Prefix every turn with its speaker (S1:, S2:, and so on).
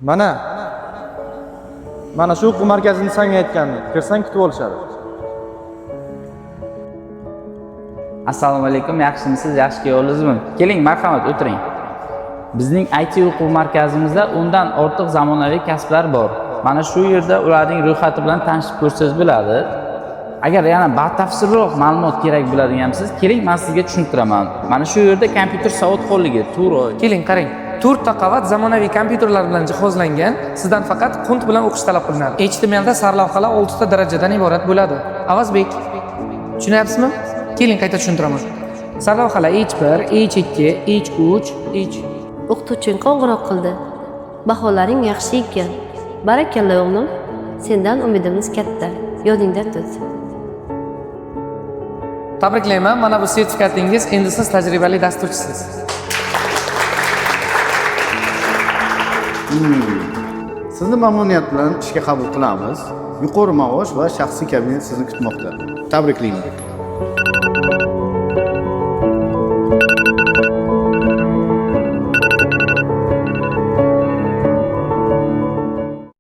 S1: Mana shu o'quv markazini senga aytgandim. Kirsang kutib olishadi.
S2: Assalomu alaykum, yaxshimisiz, yaxshi kelibsizmi? Keling, marhamat, o'tiring. Bizning IT o'quv markazimizda 10 dan ortiq zamonaviy kasblar bor. Mana shu yerda ularning ro'yxati bilan tanishib ko'rsangiz bo'ladi. Agar yana batafsilroq ma'lumot kerak bo'ladigansiz, keling, men sizga tushuntiraman. Mana shu yerda kompyuter savodxonligi, Turoy.
S3: Keling, qarang. 4 ta qavat zamonaviy kompyuterlar bilan jihozlangan. Sizdan faqat qunt bilan o'qish talab qilinadi. HTML da sarlavhalar 6 ta darajadan iborat bo'ladi. Avazbek, tushunyapsizmi? Keling, qayta tushuntiraman. Sarlavhalar H1, H2, H3, H.
S4: O'qituvching qo'ng'iroq qildi. Baholaring yaxshi ekan. Barakalla o'g'lim. Sendan umidimiz katta. Yodingda tut.
S3: Tabriklayman, mana bu sertifikatingiz, endi siz tajribali dasturchisiz.
S5: Sizni mamnuniyat bilan ishga qabul qilamiz. Yuqori maosh va shaxsiy kabinet sizni kutmoqda. Tabriklayman.